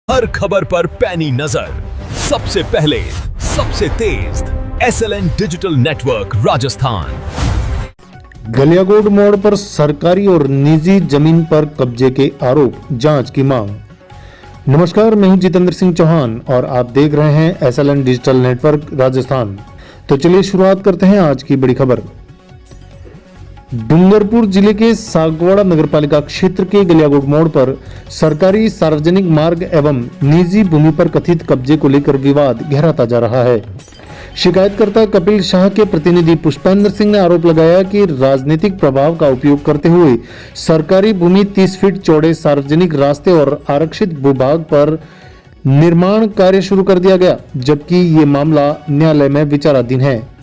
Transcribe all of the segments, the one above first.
हर खबर पर पैनी नजर, सबसे पहले, सबसे तेज, SLN digital network Rajasthan. Galiakot मोड़ पर सरकारी और निजी जमीन पर कब्जे के आरोप, जांच की मांग। नमस्कार, मैं हूं जितेंद्र सिंह चौहान और आप देख रहे हैं SLN डिजिटल नेटवर्क राजस्थान। तो चलिए शुरुआत करते हैं आज की बड़ी खबर। डूंगरपुर जिले के सागवाड़ा नगरपालिका क्षेत्र के गलियाकोट मोड़ पर सरकारी सार्वजनिक मार्ग एवं निजी भूमि पर कथित कब्जे को लेकर विवाद गहराता जा रहा है। शिकायतकर्ता कपिल शाह के प्रतिनिधि पुष्पेंद्र सिंह ने आरोप लगाया कि राजनीतिक प्रभाव का उपयोग करते हुए सरकारी भूमि 30 फीट चौड़े सार्वजनिक रास्ते और आरक्षित भूभाग पर निर्माण कार्य शुरू कर दिया गया, जबकि ये मामला न्यायालय में विचाराधीन है।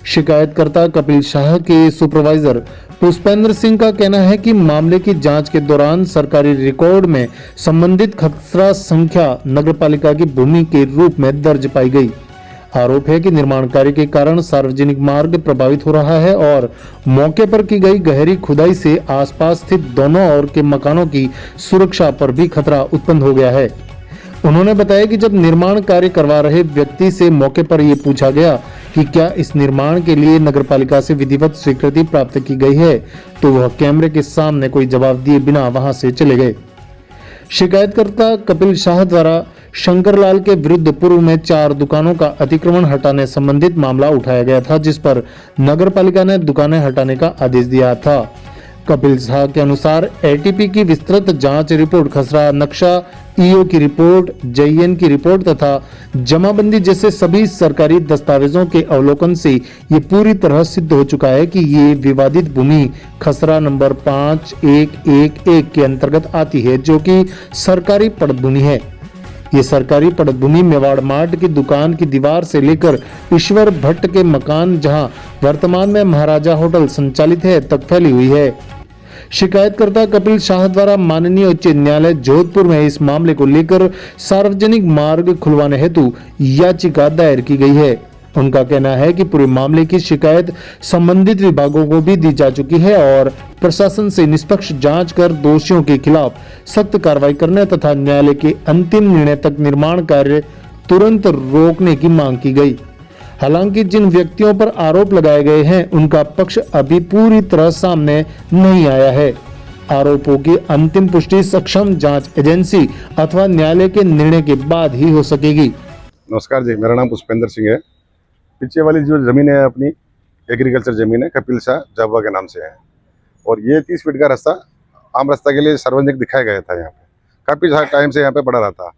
शिकायतकर्ता कपिल शाह के सुपरवाइजर पुष्पेंद्र सिंह का कहना है कि मामले की जांच के दौरान सरकारी रिकॉर्ड में संबंधित खसरा संख्या नगरपालिका की भूमि के रूप में दर्ज पाई गई। आरोप है कि निर्माण कार्य के कारण सार्वजनिक मार्ग प्रभावित हो रहा है और मौके पर की गई गहरी खुदाई से आसपास स्थित दोनों ओर के मकानों की सुरक्षा पर भी खतरा उत्पन्न हो गया है। उन्होंने बताया कि जब निर्माण कार्य करवा रहे व्यक्ति से मौके पर यह पूछा गया कि क्या इस निर्माण के लिए नगरपालिका से विधिवत स्वीकृति प्राप्त की गई है, तो वह कैमरे के सामने कोई जवाब दिए बिना वहां से चले गए। शिकायतकर्ता कपिल शाह द्वारा शंकरलाल के विरुद्ध पूर्व में 4 दुकानों का अतिक्रमण हटाने संबंधित मामला उठाया गया था, जिस पर नगरपालिका ने दुकानें हटाने का आदेश दिया था। कपिल शाह के अनुसार एटीपी की विस्तृत जांच रिपोर्ट, खसरा नक्शा, ईओ की रिपोर्ट, JN की रिपोर्ट तथा जमाबंदी जैसे सभी सरकारी दस्तावेजों के अवलोकन से ये पूरी तरह सिद्ध हो चुका है कि ये विवादित भूमि खसरा नंबर 5111 के अंतर्गत आती है, जो कि सरकारी पड़त भूमि है। ये सरकारी पड़त भूमि मेवाड़ मार्ट की दुकान की दीवार से लेकर ईश्वर भट्ट के मकान, जहां वर्तमान में महाराजा होटल संचालित है, तक फैली हुई है। शिकायतकर्ता कपिल शाह द्वारा माननीय उच्च न्यायालय जोधपुर में इस मामले को लेकर सार्वजनिक मार्ग खुलवाने हेतु याचिका दायर की गई है। उनका कहना है कि पूरे मामले की शिकायत संबंधित विभागों को भी दी जा चुकी है और प्रशासन से निष्पक्ष जांच कर दोषियों के खिलाफ सख्त कार्रवाई करने तथा न्यायालय के अंतिम निर्णय तक निर्माण कार्य तुरंत रोकने की मांग की गई। हालांकि जिन व्यक्तियों पर आरोप लगाए गए हैं, उनका पक्ष अभी पूरी तरह सामने नहीं आया है। आरोपों की अंतिम पुष्टि सक्षम जांच एजेंसी अथवा न्यायालय के निर्णय के बाद ही हो सकेगी। नमस्कार जी, मेरा नाम पुष्पेंद्र सिंह है। पीछे वाली जो ज़मीन है अपनी एग्रीकल्चर ज़मीन है, कपिल शाह जाबवा के नाम से है और ये 30 फीट का रास्ता आम रास्ता के लिए सार्वजनिक दिखाया गया था। यहाँ पे काफ़ी टाइम से यहाँ पे पड़ा रहा था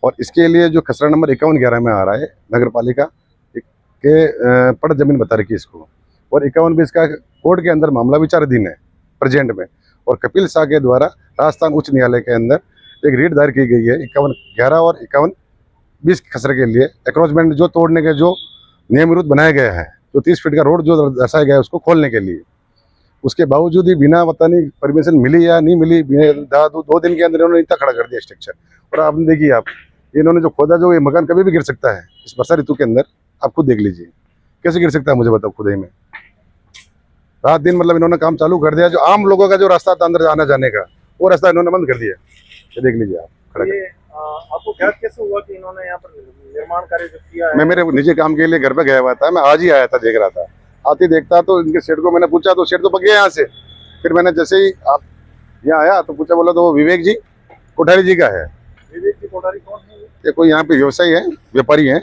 और इसके लिए जो खसरा नंबर 5111 में आ रहा है, नगरपालिका के पड़त जमीन बता रखी है इसको, और 51 भी इसका कोर्ट के अंदर मामला विचाराधीन है प्रेजेंट में। और कपिल शाह के द्वारा राजस्थान उच्च न्यायालय के अंदर एक रीट दायर की गई है 5111 और 5120 खसरे के लिए एक्रोचमेंट जो तोड़ने के जो नियम विरुद्ध बनाया गया है, तो 30 फीट का रोड जो दर्शाया गया है उसको खोलने के लिए, उसके बावजूद ही बिना पता नहीं परमिशन मिली या नहीं मिली, 2 दिन के अंदर इन्होंने इतना खड़ा कर दिया स्ट्रक्चर। और आपने देखिए, आप इन्होंने जो खोदा, जो ये मकान कभी भी गिर सकता है इस वर्षा ऋतु के अंदर, आप खुद देख लीजिए कैसे गिर सकता है, मुझे बताओ खुदाई में। रात दिन मतलब इन्होंने काम चालू कर दिया। जो आम लोगों का जो रास्ता था अंदर आना जाने का, वो रास्ता इन्होंने बंद कर दिया। ये देख लीजिए आप खड़ा। आपको ज्ञात कैसे हुआ कि इन्होंने यहाँ पर निर्माण कार्य जो किया है? मैं मेरे निजी काम के लिए घर पे गया हुआ था, मैं आज ही आया था, देख रहा था। आते देखता तो इनके शेड को मैंने पूछा, तो शेड तो पक गया यहाँ से। फिर मैंने जैसे ही आप यहाँ आया तो पूछा, बोला तो वो विवेक जी कोठारी जी का है। विवेक जी कोठारी कौन है? ये कोई यहाँ पे व्यवसायी है, व्यापारी है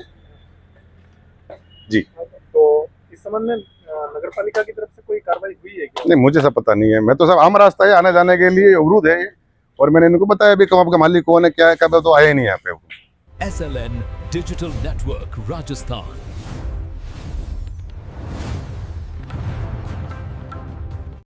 जी। तो इस संबंध में नगरपालिका की तरफ से कोई कार्रवाई हुई है क्या? नहीं, मुझे सब पता नहीं है। मैं तो सब आम रास्ता है, आने जाने के लिए अवरुद्ध है और मैंने इनको बताया भी कब आपका मालिक कौन है, क्या है, कब, तो आए नहीं यहाँ पे। SLN digital network Rajasthan.